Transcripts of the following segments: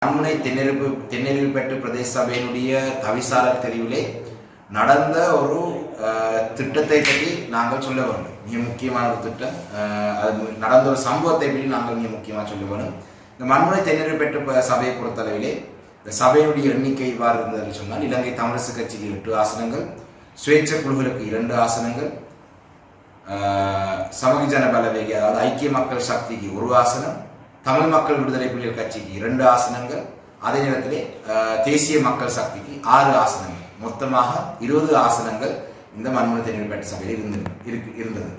மண்முனை தென்னெருப்பேட்டு பிரதேச சபையினுடைய தவிசாளர் தெரிவிலே நடந்த ஒரு திட்டத்தை பற்றி நாங்கள் சொல்ல வேண்டும். மிக முக்கியமான ஒரு திட்டம். அது நடந்த ஒரு சம்பவத்தை பற்றி நாங்கள் மிக முக்கியமாக சொல்ல வேண்டும். இந்த மண்முனை தென்னெருப்பேட்டு சபையை பொறுத்தளவிலே இந்த சபையினுடைய எண்ணிக்கை இவ்வாறு இருந்தது சொன்னால், இலங்கை தமிழரசு கட்சிக்கு 8 ஆசனங்கள், சுயேட்சை குழுக்களுக்கு 2 ஆசனங்கள், சமகிஜன பலவேகி அதாவது ஐக்கிய மக்கள் சக்திக்கு 1 ஆசனம், தமிழ் மக்கள் விடுதலை புலிகள் கட்சிக்கு 2 ஆசனங்கள், அதே நேரத்திலே தேசிய மக்கள் சக்திக்கு 6 ஆசனங்கள், மொத்தமாக 20 ஆசனங்கள் இந்த மண்முனை தென்னெருப்பேட்டு சபையில் இருந்தது.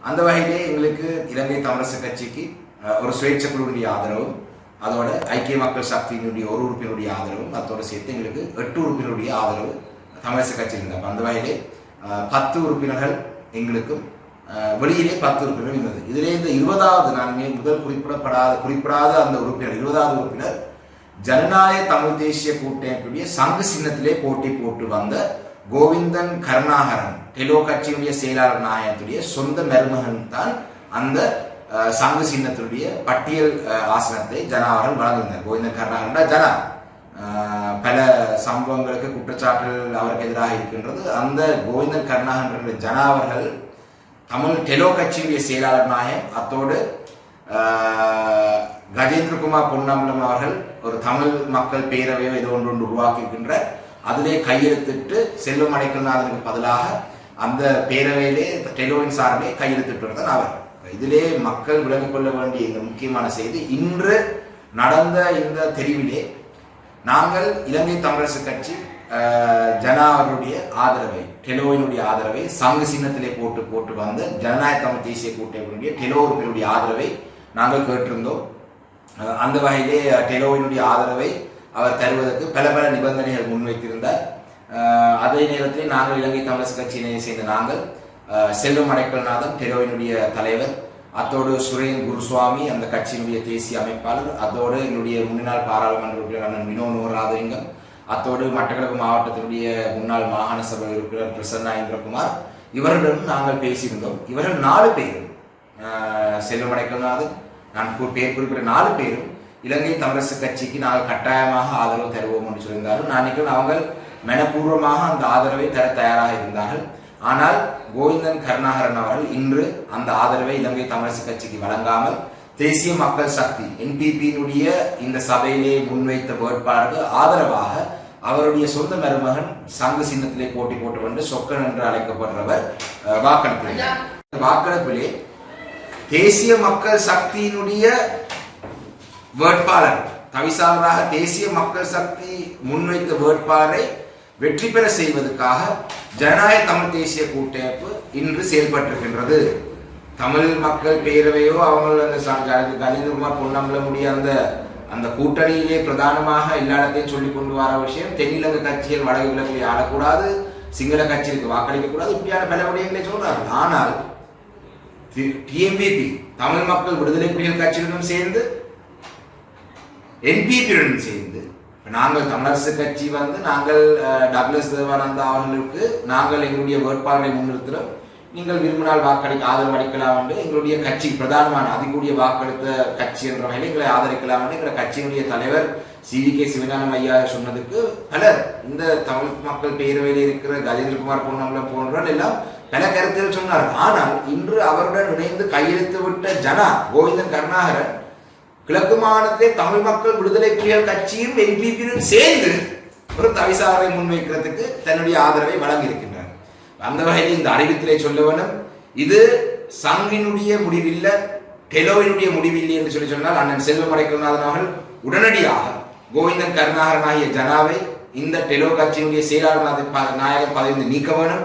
அந்த வகையிலே எங்களுக்கு இலங்கை தமிழரசு கட்சிக்கு ஒரு சுயேட்சை குழுவினுடைய ஆதரவும், அதோட ஐக்கிய மக்கள் சக்தியினுடைய 1 உறுப்பினருடைய ஆதரவும், அதோடு சேர்த்து எங்களுக்கு 8 உறுப்பினருடைய ஆதரவு தமிழரசு கட்சி இருந்தது. அந்த வகையிலே 10 உறுப்பினர்கள் எங்களுக்கும் வெளியிலே 10 உறுப்பினர்கள் இருந்தது. இதிலே இந்த 20வது நான் முதல் குறிப்பிடாத அந்த உறுப்பினர் 20வது உறுப்பினர் ஜனநாயக தமிழ் தேசிய கூட்டமைப்புடைய சங்கு சின்னத்திலே போட்டி போட்டு வந்த கோவிந்தன் கருணாகரன் டெலோ கட்சியினுடைய செயலாளர் நாயகத்துடைய சொந்த மருமகன் தான் அந்த சங்கு சின்னத்துடைய பட்டியல் ஆசனத்தை ஜனா அவர்கள் வழங்குகிறார். கோவிந்தன் கருணாகரன் ஜனா பல சம்பவங்களுக்கு குற்றச்சாட்டுகள் அவருக்கு எதிராக இருக்கின்றது. அந்த கோவிந்தன் கருணாகரன் ஜனா அவர்கள் தமிழ் டெலோ கட்சியுடைய செயலாளர் நாயகம், அத்தோடு கஜேந்திரகுமார் பொன்னம்பலம் அவர்கள் ஒரு தமிழ் மக்கள் பேரவையோ ஏதோ ஒன்று உருவாக்கியிருக்கின்ற அதிலே கையெழுத்திட்டு செல்வம் அடைக்கல்நாதனுக்கு பதிலாக அந்த பேரவையிலே டெலோவின் சார்பிலே கையெழுத்திட்டு அவர். இதிலே மக்கள் விளங்கிக் கொள்ள வேண்டிய இந்த முக்கியமான செய்தி, இன்று நடந்த இந்த தெரிவிலே நாங்கள் இலங்கை தமிழரசு கட்சி ஜனா அவர்களுடைய ஆதரவை, டெலோவினுடைய ஆதரவை, சங்கு சின்னத்திலே போட்டு வந்த ஜனநாயக தமிழ் தேசிய கூட்டமைப்பினுடைய டெலோவினுடைய ஆதரவை நாங்கள் கேட்டிருந்தோம். அந்த வகையிலே டெலோவினுடைய ஆதரவை அவர் தருவதற்கு பல நிபந்தனைகள் முன்வைத்திருந்தார். அதே நேரத்தில் நாங்கள் இலங்கை தமிழரசு கட்சியினை சேர்ந்த நாங்கள் செல்வம் அடைக்கல்நாதன் டெலோவினுடைய தலைவர், அத்தோடு சுரேன் குருசுவாமி அந்த கட்சியினுடைய தேசிய அமைப்பாளர், அதோடு என்னுடைய முன்னாள் பாராளுமன்ற உறுப்பினர் அண்ணன் வினோ நூராதலிங்கம், அத்தோடு மட்டக்களப்பு மாவட்டத்தினுடைய முன்னாள் மாகாண சபை உறுப்பினர் பிரசன்னா இந்திரகுமார், இவர்களுடன் நாங்கள் பேசியிருந்தோம். இவர்கள் 4 பேரும் செல்வம் அடைக்கல்நாதன் நான் பேர் குறிப்பிட்ட 4 பேரும் இலங்கை தமிழரசு கட்சிக்கு நாங்கள் கட்டாயமாக ஆதரவு தருவோம் என்று சொல்லியிருந்தார்கள். நான் நினைக்கிறேன் அவங்க மனப்பூர்வமாக அந்த ஆதரவை தர தயாராக இருந்தார்கள். ஆனால் கோவிந்தன் கருணாகரன் அவர்கள் இன்று அந்த ஆதரவை இலங்கை தமிழரசு கட்சிக்கு வழங்காமல் தேசிய மக்கள் சக்தி என்பிபியினுடைய இந்த சபையிலே முன்வைத்த வேட்பாளருக்கு ஆதரவாக அவருடைய சொந்த மருமகன் சங்கு சின்னத்திலே போட்டி வந்து சொக்கன் என்று அழைக்கப்படுறவர் வாக்களித்தார். வாக்களிப்பிலே தேசிய மக்கள் சக்தியினுடைய வேட்பாளர் தவிசாளராக தேசிய மக்கள் சக்தி முன்வைத்த வேட்பாளரை வெற்றி பெற செய்வதற்காக ஜனநாயக தமிழ் தேசிய கூட்டமைப்பு இன்று செயல்பட்டிருக்கின்றது. தமிழ் மக்கள் பேரவையோ அவங்க அந்த கஜேந்திரகுமார் பொன்னம்பலமுடைய அந்த கூட்டணியிலே பிரதானமாக எல்லா இடத்தையும் சொல்லிக் கொண்டு வர விஷயம், தென்னிலங்கை கட்சிகள் வடக்கு கிழக்கிலே ஆளக்கூடாது, சிங்கள கட்சிகளுக்கு வாக்களிக்க கூடாது, இப்படியான பல விடயங்களை சொல்றார்கள். ஆனால் டிஎம்பிபி தமிழ் மக்கள் விடுதலை புலிகள் கட்சியுடன் சேர்ந்து என்பிபியுடன் சேர்ந்து நாங்கள் தமிழரசு கட்சி நாங்கள் டக்ளஸ் தேவானந்தா அவர்களுக்கு நாங்கள் எங்களுடைய வேட்பாளரை முன்னிறுத்துகிறோம், நீங்கள் விரும்பினால் வாக்களிக்க ஆதரவு அளிக்கலாம் என்று எங்களுடைய கட்சி பிரதானமான அதிகூடிய வாக்களித்த கட்சி என்ற வகையில் எங்களை ஆதரிக்கலாம் என்று எங்கள் கட்சியினுடைய தலைவர் CVK சிவஞானம் ஐயா சொன்னதுக்கு பலர் இந்த தமிழ் மக்கள் பேரவையில் இருக்கிற கஜேந்திரகுமார் பொன்னம்பலம் போன்றவர்கள் எல்லாம் பல கருத்துகள் சொன்னார்கள். ஆனால் இன்று அவருடன் இணைந்து கையெழுத்து விட்ட ஜனா கோவிந்தன் கருணாகரன் கிழக்கு மாநிலத்திலே தமிழ் மக்கள் விடுதலை புலிகள் கட்சியும் என்பிபியும் சேர்ந்து ஒரு தவிசாளரை முன்வைக்கிறதுக்கு தன்னுடைய ஆதரவை வழங்கி இருக்கின்றனர். அந்த வகையில் இந்த அறிவித்திலே சொல்ல வேணும், இது சங்கினுடைய முடிவில்லை, டெலோவினுடைய முடிவில்லை என்று சொன்னால் அண்ணன் செல்வம் அடைக்கல்நாதன் அவர்கள் உடனடியாக கோவிந்தன் கருணாகரன் ஆகிய ஜனாவை இந்த டெலோ கட்சியினுடைய செயலாளர் நாயகர் பதவி நீக்க வேணும்,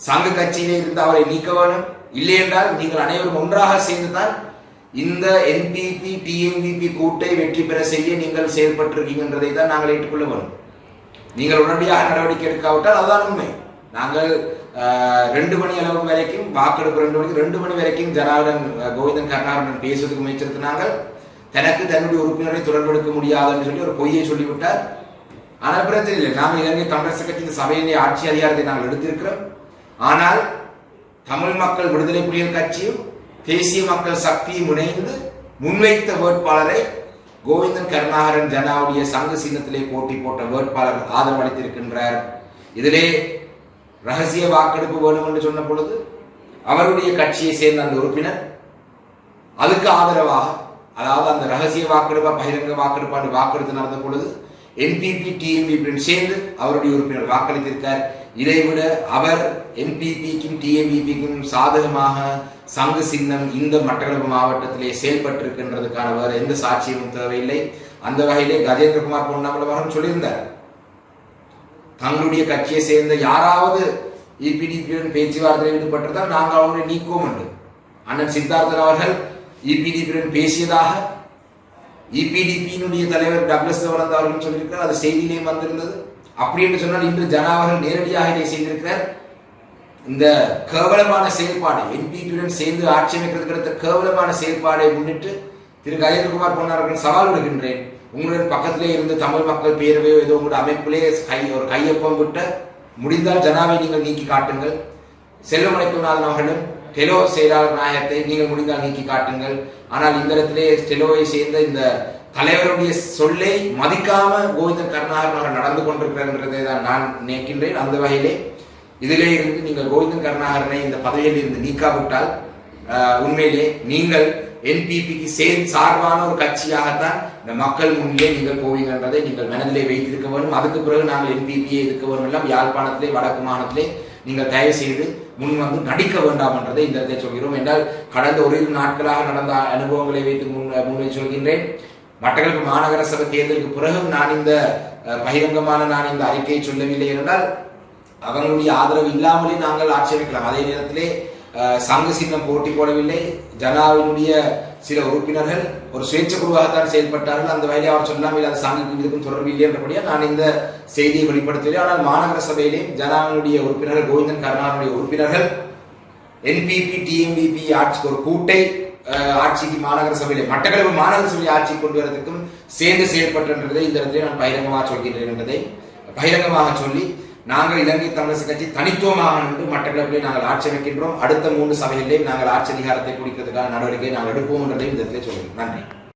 சங்க கட்சியிலே இருந்து அவரை நீக்க வேணும். இல்லை என்றால் நீங்கள் அனைவரும் ஒன்றாக சேர்ந்துதான் இந்த என்பிபி டிஎம்பிபி கூட்டை வெற்றி பெற செய்ய நீங்கள் செயல்பட்டிருக்கீங்கன்றதை தான் நாங்கள் ஏற்றுக்கொள்ள வேணும். நீங்கள் உடனடியாக நடவடிக்கை எடுக்காவிட்டால் அதுதான் உண்மை. நாங்கள் 2 மணி அளவு வரைக்கும் வாக்கெடுப்பு 2 மணி வரைக்கும் ஜனாவுடன் கோவிந்தன் கருணாகரன் பேசுவதற்கு முயற்சித்து நாங்கள் தனக்கு தன்னுடைய உறுப்பினரை தொடர்பு எடுக்க முடியாதுன்னு சொல்லி ஒரு பொய்யை சொல்லிவிட்டார். ஆனால் பிரச்சனை இல்லை, நாங்கள் இலங்கை தமிழரசு கட்சி இந்த சபையிலே ஆட்சி அதிகாரத்தை நாங்கள் எடுத்திருக்கிறோம். ஆனால் தமிழ் மக்கள் விடுதலை புலிகள் கட்சியும் தேசிய மக்கள் சக்தியும் இணைந்து முன்வைத்த வேட்பாளரை கோவிந்தன் கருணாகரன் ஜனாவுடைய சங்கு சின்னத்திலே போட்டி போட்ட வேட்பாளர் ஆதரவு அளித்திருக்கின்றார். இதிலே ரகசிய வாக்கெடுப்பு வேணும் என்று சொன்ன பொழுது அவருடைய கட்சியை சேர்ந்த அந்த உறுப்பினர் அதுக்கு ஆதரவாக, அதாவது அந்த ரகசிய வாக்கெடுப்பா பகிரங்க வாக்கெடுப்பாண்டு வாக்கெடுத்து நடந்த பொழுது என்பிபி டிஎம்பிபி சேர்ந்து அவருடைய உறுப்பினர் வாக்களித்திருக்கார். இதைவிட அவர் என்பிபிக்கும் டிஎம்பிபிக்கும் சாதகமாக சங்கு சின்னம் இந்த மட்டக்களப்பு மாவட்டத்திலே செயல்பட்டிருக்கின்றதுக்கான வேறு எந்த சாட்சியமும் தேவையில்லை. அந்த வகையிலே கஜேந்திரகுமார் பொன்னம்பலம் அவர்கள் சொல்லியிருந்தார், தங்களுடைய கட்சியை சேர்ந்த யாராவது இபிடிபியுடன் பேச்சுவார்த்தையில் ஈடுபட்டிருந்தால் நாங்கள் அவங்களை நீக்குவோம் என்று அண்ணன் சித்தார்த்தன் அவர்கள் இபிடிபியுடன் பேசியதாக இபிடிபியினுடைய தலைவர் டக்ளஸ் தேவானந்தா அவர்கள் சொல்லியிருக்கிறார். அது செய்தியிலேயும் வந்திருந்தது. அப்படி என்று சொன்னால் இன்று ஜனா அவர்கள் நேரடியாக இதை செய்திருக்கிறார். இந்த கேவலமான செயல்பாடு, என்பிபியுடன் சேர்ந்து ஆட்சி அமைக்கிறதுக்கு அடுத்த கேவலமான செயல்பாடை முன்னிட்டு திரு கஜேந்திரகுமார் பொன்னார்கள் சவால் விடுகின்றேன். உங்களுடன் பக்கத்திலே இருந்து தமிழ் மக்கள் பேரவையோ ஏதோ உங்களுடைய அமைப்பிலே ஒரு கையொப்பம் விட்ட முடிந்தால் ஜனாவை நீங்கள் நீக்கி காட்டுங்கள். செல்வம் அடைக்குநாதன் அவர்களும் டெலோ செயலாளர் நாயகத்தை நீங்கள் முடிந்தால் நீக்கி காட்டுங்கள். ஆனால் இந்த இடத்திலே டெலோவை சேர்ந்த இந்த தலைவருடைய சொல்லை மதிக்காம கோவிந்தன் கருணாகரன் அவர்கள் நடந்து கொண்டிருக்கிறதை தான் நான் நினைக்கின்றேன். அந்த வகையிலே இதிலே இருந்து நீங்கள் கோவிந்தன் கருணாகரனை இந்த பதவியில் இருந்து நீக்காவிட்டால் உண்மையிலே நீங்கள் என்பிபிக்கு சார்பான ஒரு கட்சியாகத்தான் இந்த மக்கள் முன்னிலே நீங்கள் போவீங்கன்றதை நீங்கள் மனதிலே வைத்திருக்க வேண்டும். அதுக்கு பிறகு நாங்கள் என்பிபியை எதிர்க்க வேண்டும். எல்லாம் யாழ்ப்பாணத்திலே வடக்கு மாநிலத்திலே நீங்கள் தயவு செய்து முன் வந்து நடிக்க வேண்டாம் என்றதை இந்த இடத்தை சொல்கிறோம். என்றால் கடந்த ஒரு நாட்களாக நடந்த அனுபவங்களை வைத்து முன்வை சொல்கின்றேன். மட்டக்களப்பு மாநகர சபை தேர்தலுக்கு பிறகும் நான் இந்த பகிரங்கமான நான் இந்த அறிக்கையை சொல்லவில்லை என்றால் அவங்களுடைய ஆதரவு இல்லாமலே நாங்கள் ஆட்சேபிக்கலாம். அதே நேரத்திலே சங்கு சின்னம் போட்டி போடவில்லை. ஜனாவினுடைய சில உறுப்பினர்கள் ஒரு சுயேட்சை குழுவாகத்தான் செயல்பட்டார்கள். அந்த வகையில் அவர் சொல்லாமல் அது சங்குக்கும் இதுக்கும் தொடர்பு இல்லை என்றபடியா நான் இந்த செய்தியை வெளிப்படுத்தவில்லை. ஆனால் மாநகர சபையிலே ஜனாவினுடைய உறுப்பினர்கள் கோவிந்தன் கருணாகரனுடைய உறுப்பினர்கள் என்பிபி டிஎம்பிபி ஆட்சிக்கு ஒரு கூட்டை ஆட்சிக்கு மாநகர சபையிலே மட்டக்களப்பு மாநகர சபையை ஆட்சி கொண்டு வரதுக்கும் சேர்ந்து செயல்பட்டதை இந்த இடத்துல நான் பகிரங்கமாக சொல்கின்றேன் என்பதை பகிரங்கமாக சொல்லி நாங்கள் இலங்கை தமிழரசு கட்சி தனித்துவமாக நின்று மட்டக்களப்பிலே நாங்கள் ஆட்சி அமைக்கின்றோம். அடுத்த 3 சபைகளிலே நாங்கள் ஆட்சி அதிகாரத்தை குடிக்கிறதுக்கான நடவடிக்கையை நாங்கள் எடுப்போம் என்றதையும் இந்த இடத்திலே சொல்கிறோம். நன்றி.